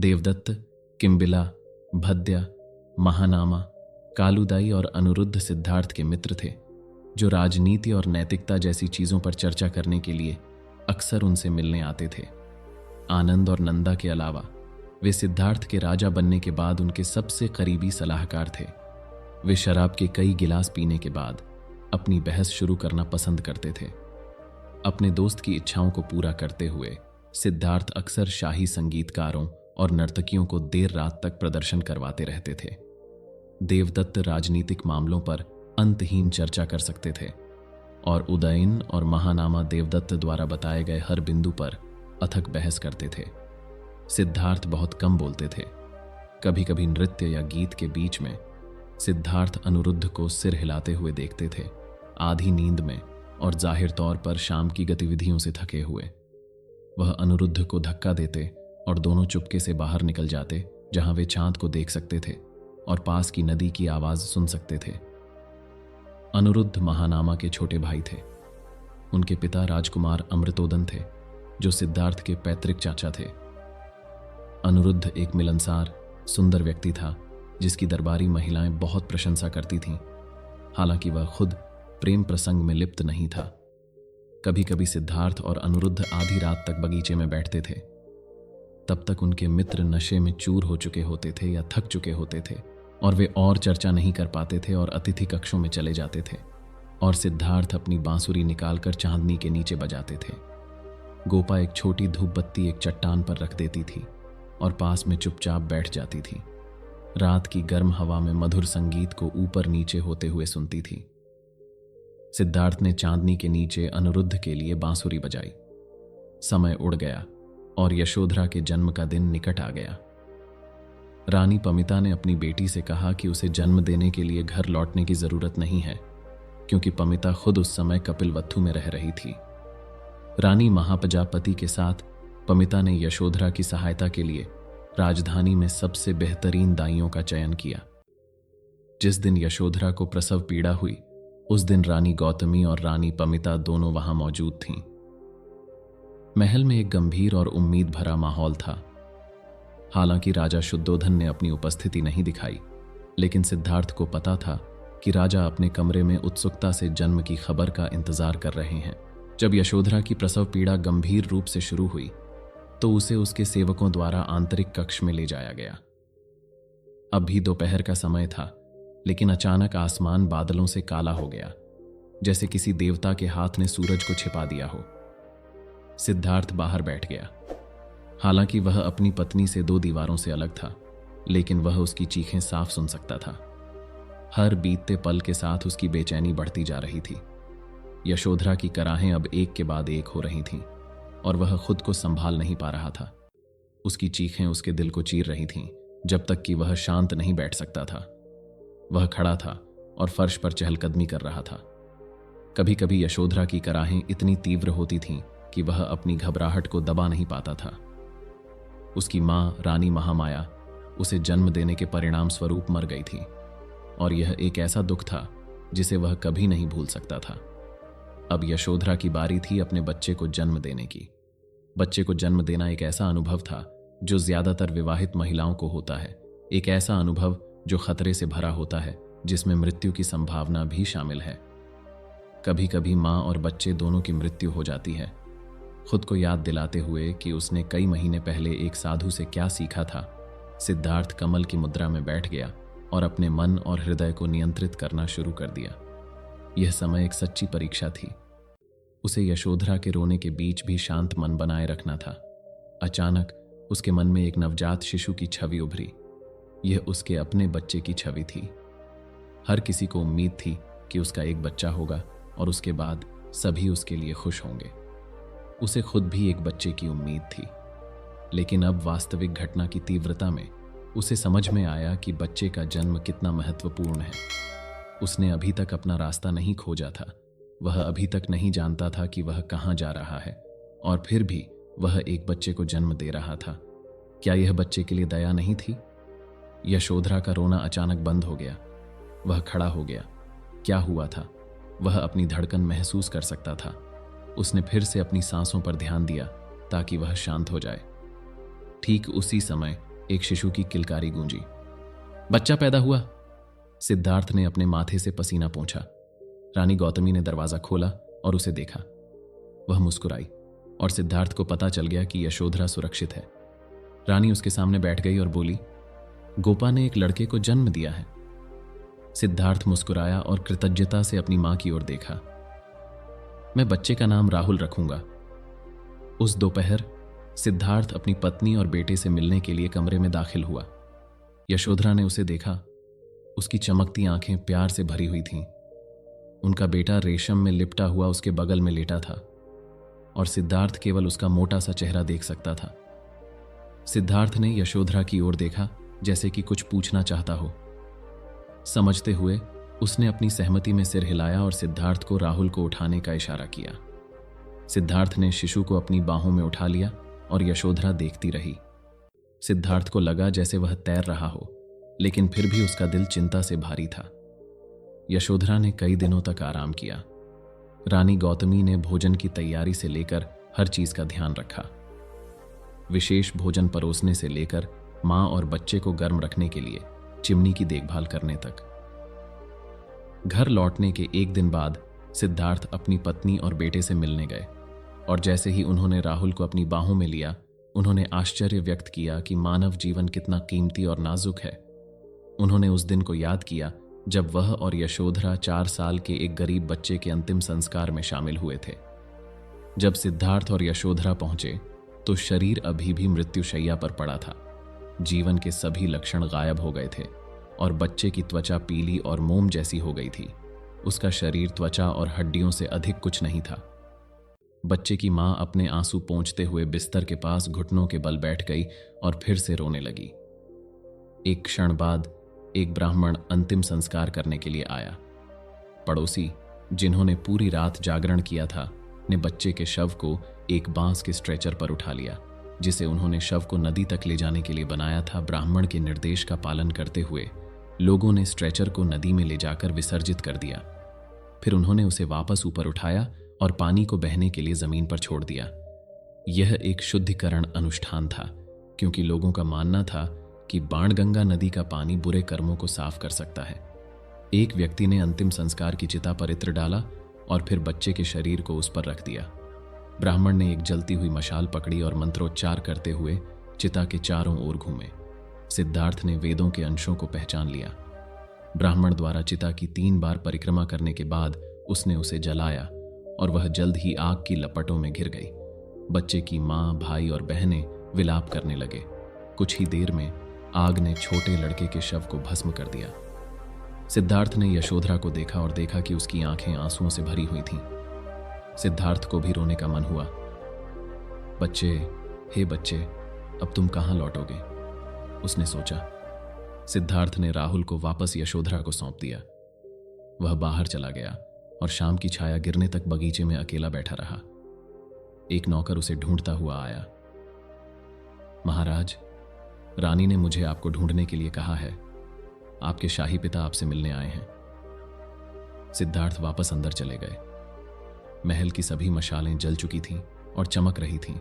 देवदत्त, किम्बिला, भद्या, महानामा, कालुदाई और अनिरुद्ध सिद्धार्थ के मित्र थे, जो राजनीति और नैतिकता जैसी चीजों पर चर्चा करने के लिए अक्सर उनसे मिलने आते थे। आनंद और नंदा के अलावा वे सिद्धार्थ के राजा बनने के बाद उनके सबसे करीबी सलाहकार थे। वे शराब के कई गिलास पीने के बाद अपनी बहस शुरू करना पसंद करते थे। अपने दोस्त की इच्छाओं को पूरा करते हुए सिद्धार्थ अक्सर शाही संगीतकारों और नर्तकियों को देर रात तक प्रदर्शन करवाते रहते थे। देवदत्त राजनीतिक मामलों पर अंतहीन चर्चा कर सकते थे और उदयन और महानामा देवदत्त द्वारा बताए गए हर बिंदु पर अथक बहस करते थे। सिद्धार्थ बहुत कम बोलते थे। कभी कभी नृत्य या गीत के बीच में सिद्धार्थ अनिरुद्ध को सिर हिलाते हुए देखते थे, आधी नींद में और जाहिर तौर पर शाम की गतिविधियों से थके हुए। वह अनिरुद्ध को धक्का देते और दोनों चुपके से बाहर निकल जाते, जहां वे चांद को देख सकते थे और पास की नदी की आवाज सुन सकते थे। अनिरुद्ध महानामा के छोटे भाई थे। उनके पिता राजकुमार अमृतोदन थे, जो सिद्धार्थ के पैतृक चाचा थे। अनिरुद्ध एक मिलनसार, सुंदर व्यक्ति था, जिसकी दरबारी महिलाएं बहुत प्रशंसा करती थीं। हालांकि वह खुद प्रेम प्रसंग में लिप्त नहीं था। कभी कभी सिद्धार्थ और अनिरुद्ध आधी रात तक बगीचे में बैठते थे। तब तक उनके मित्र नशे में चूर हो चुके होते थे या थक चुके होते थे और वे और चर्चा नहीं कर पाते थे और अतिथि कक्षों में चले जाते थे और सिद्धार्थ अपनी बांसुरी निकालकर चांदनी के नीचे बजाते थे। गोपा एक छोटी धूप बत्ती एक चट्टान पर रख देती थी और पास में चुपचाप बैठ जाती थी। रात की गर्म हवा में मधुर संगीत को ऊपर नीचे होते हुए सुनती थी। सिद्धार्थ ने चांदनी के नीचे अनिरुद्ध के लिए बांसुरी बजाई। समय उड़ गया और यशोधरा के जन्म का दिन निकट आ गया। रानी पमिता ने अपनी बेटी से कहा कि उसे जन्म देने के लिए घर लौटने की जरूरत नहीं है, क्योंकि पमिता खुद उस समय कपिलवत्थु में रह रही थी। रानी महाप्रजापति के साथ पमिता ने यशोधरा की सहायता के लिए राजधानी में सबसे बेहतरीन दाइयों का चयन किया। जिस दिन यशोधरा को प्रसव पीड़ा हुई, उस दिन रानी गौतमी और रानी पमिता दोनों वहां मौजूद थीं। महल में एक गंभीर और उम्मीद भरा माहौल था। हालांकि राजा शुद्धोधन ने अपनी उपस्थिति नहीं दिखाई, लेकिन सिद्धार्थ को पता था कि राजा अपने कमरे में उत्सुकता से जन्म की खबर का इंतजार कर रहे हैं। जब यशोधरा की प्रसव पीड़ा गंभीर रूप से शुरू हुई, तो उसे उसके सेवकों द्वारा आंतरिक कक्ष में ले जाया गया। अब भी दोपहर का समय था, लेकिन अचानक आसमान बादलों से काला हो गया, जैसे किसी देवता के हाथ ने सूरज को छिपा दिया हो। सिद्धार्थ बाहर बैठ गया। हालांकि वह अपनी पत्नी से 2 दीवारों से अलग था, लेकिन वह उसकी चीखें साफ सुन सकता था। हर बीतते पल के साथ उसकी बेचैनी बढ़ती जा रही थी। यशोधरा की कराहें अब एक के बाद एक हो रही थीं और वह खुद को संभाल नहीं पा रहा था। उसकी चीखें उसके दिल को चीर रही थीं, जब तक कि वह शांत नहीं बैठ सकता था। वह खड़ा था और फर्श पर चहलकदमी कर रहा था। कभी कभी यशोधरा की कराहें इतनी तीव्र होती थीं कि वह अपनी घबराहट को दबा नहीं पाता था। उसकी मां रानी महामाया उसे जन्म देने के परिणाम स्वरूप मर गई थी और यह एक ऐसा दुख था जिसे वह कभी नहीं भूल सकता था। अब यशोधरा की बारी थी अपने बच्चे को जन्म देने की। बच्चे को जन्म देना एक ऐसा अनुभव था जो ज्यादातर विवाहित महिलाओं को होता है, एक ऐसा अनुभव जो खतरे से भरा होता है, जिसमें मृत्यु की संभावना भी शामिल है। कभी कभी मां और बच्चे दोनों की मृत्यु हो जाती है। खुद को याद दिलाते हुए कि उसने कई महीने पहले एक साधु से क्या सीखा था, सिद्धार्थ कमल की मुद्रा में बैठ गया और अपने मन और हृदय को नियंत्रित करना शुरू कर दिया। यह समय एक सच्ची परीक्षा थी। उसे यशोधरा के रोने के बीच भी शांत मन बनाए रखना था। अचानक उसके मन में एक नवजात शिशु की छवि उभरी। यह उसके अपने बच्चे की छवि थी। हर किसी को उम्मीद थी कि उसका एक बच्चा होगा और उसके बाद सभी उसके लिए खुश होंगे। उसे खुद भी एक बच्चे की उम्मीद थी, लेकिन अब वास्तविक घटना की तीव्रता में उसे समझ में आया कि बच्चे का जन्म कितना महत्वपूर्ण है। उसने अभी तक अपना रास्ता नहीं खोजा था। वह अभी तक नहीं जानता था कि वह कहाँ जा रहा है, और फिर भी वह एक बच्चे को जन्म दे रहा था। क्या यह बच्चे के लिए दया नहीं थी? यशोधरा का रोना अचानक बंद हो गया। वह खड़ा हो गया। क्या हुआ था? वह अपनी धड़कन महसूस कर सकता था। उसने फिर से अपनी सांसों पर ध्यान दिया ताकि वह शांत हो जाए। ठीक उसी समय एक शिशु की किलकारी गूंजी। बच्चा पैदा हुआ। सिद्धार्थ ने अपने माथे से पसीना पोंछा। रानी गौतमी ने दरवाजा खोला और उसे देखा। वह मुस्कुराई और सिद्धार्थ को पता चल गया कि यशोधरा सुरक्षित है। रानी उसके सामने बैठ गई और बोली, गोपा ने एक लड़के को जन्म दिया है। सिद्धार्थ मुस्कुराया और कृतज्ञता से अपनी मां की ओर देखा। मैं बच्चे का नाम राहुल रखूंगा। उस दोपहर सिद्धार्थ अपनी पत्नी और बेटे से मिलने के लिए कमरे में दाखिल हुआ। यशोधरा ने उसे देखा। उसकी चमकती आंखें प्यार से भरी हुई थीं। उनका बेटा रेशम में लिपटा हुआ उसके बगल में लेटा था और सिद्धार्थ केवल उसका मोटा सा चेहरा देख सकता था। सिद्धार्थ ने यशोधरा की ओर देखा जैसे कि कुछ पूछना चाहता हो। समझते हुए उसने अपनी सहमति में सिर हिलाया और सिद्धार्थ को राहुल को उठाने का इशारा किया। सिद्धार्थ ने शिशु को अपनी बाहों में उठा लिया और यशोधरा देखती रही। सिद्धार्थ को लगा जैसे वह तैर रहा हो, लेकिन फिर भी उसका दिल चिंता से भारी था। यशोधरा ने कई दिनों तक आराम किया। रानी गौतमी ने भोजन की तैयारी से लेकर हर चीज का ध्यान रखा। विशेष भोजन परोसने से लेकर मां और बच्चे को गर्म रखने के लिए चिमनी की देखभाल करने तक। घर लौटने के एक दिन बाद सिद्धार्थ अपनी पत्नी और बेटे से मिलने गए और जैसे ही उन्होंने राहुल को अपनी बाहों में लिया, उन्होंने आश्चर्य व्यक्त किया कि मानव जीवन कितना कीमती और नाजुक है। उन्होंने उस दिन को याद किया जब वह और यशोधरा 4 साल के एक गरीब बच्चे के अंतिम संस्कार में शामिल हुए थे। जब सिद्धार्थ और यशोधरा पहुंचे तो शरीर अभी भी मृत्युशैया पर पड़ा था। जीवन के सभी लक्षण गायब हो गए थे और बच्चे की त्वचा पीली और मोम जैसी हो गई थी। उसका शरीर त्वचा और हड्डियों से अधिक कुछ नहीं था। बच्चे की मां अपने आंसू पोंछते हुए बिस्तर के पास घुटनों के बल बैठ गई और फिर से रोने लगी। एक क्षण बाद एक ब्राह्मण अंतिम संस्कार करने के लिए आया। पड़ोसी, जिन्होंने पूरी रात जागरण किया था, ने बच्चे के शव को एक बांस के स्ट्रेचर पर उठा लिया, जिसे उन्होंने शव को नदी तक ले जाने के लिए बनाया था। ब्राह्मण के निर्देश का पालन करते हुए लोगों ने स्ट्रेचर को नदी में ले जाकर विसर्जित कर दिया। फिर उन्होंने उसे वापस ऊपर उठाया और पानी को बहने के लिए जमीन पर छोड़ दिया। यह एक शुद्धिकरण अनुष्ठान था, क्योंकि लोगों का मानना था कि बाणगंगा नदी का पानी बुरे कर्मों को साफ कर सकता है। एक व्यक्ति ने अंतिम संस्कार की चिता पर इत्र डाला और फिर बच्चे के शरीर को उस पर रख दिया। ब्राह्मण ने एक जलती हुई मशाल पकड़ी और मंत्रोच्चार करते हुए चिता के चारों ओर घूमे। सिद्धार्थ ने वेदों के अंशों को पहचान लिया। ब्राह्मण द्वारा चिता की 3 बार परिक्रमा करने के बाद उसने उसे जलाया और वह जल्द ही आग की लपटों में घिर गई। बच्चे की मां, भाई और बहनें विलाप करने लगे। कुछ ही देर में आग ने छोटे लड़के के शव को भस्म कर दिया। सिद्धार्थ ने यशोधरा को देखा और देखा कि उसकी आंखें आंसुओं से भरी हुई थीं। सिद्धार्थ को भी रोने का मन हुआ। बच्चे, हे बच्चे, अब तुम कहां लौटोगे? उसने सोचा। सिद्धार्थ ने राहुल को वापस यशोधरा को सौंप दिया। वह बाहर चला गया और शाम की छाया गिरने तक बगीचे में अकेला बैठा रहा। एक नौकर उसे ढूंढता हुआ आया। महाराज, रानी ने मुझे आपको ढूंढने के लिए कहा है। आपके शाही पिता आपसे मिलने आए हैं। सिद्धार्थ वापस अंदर चले गए। महल की सभी मशालें जल चुकी थीं और चमक रही थीं।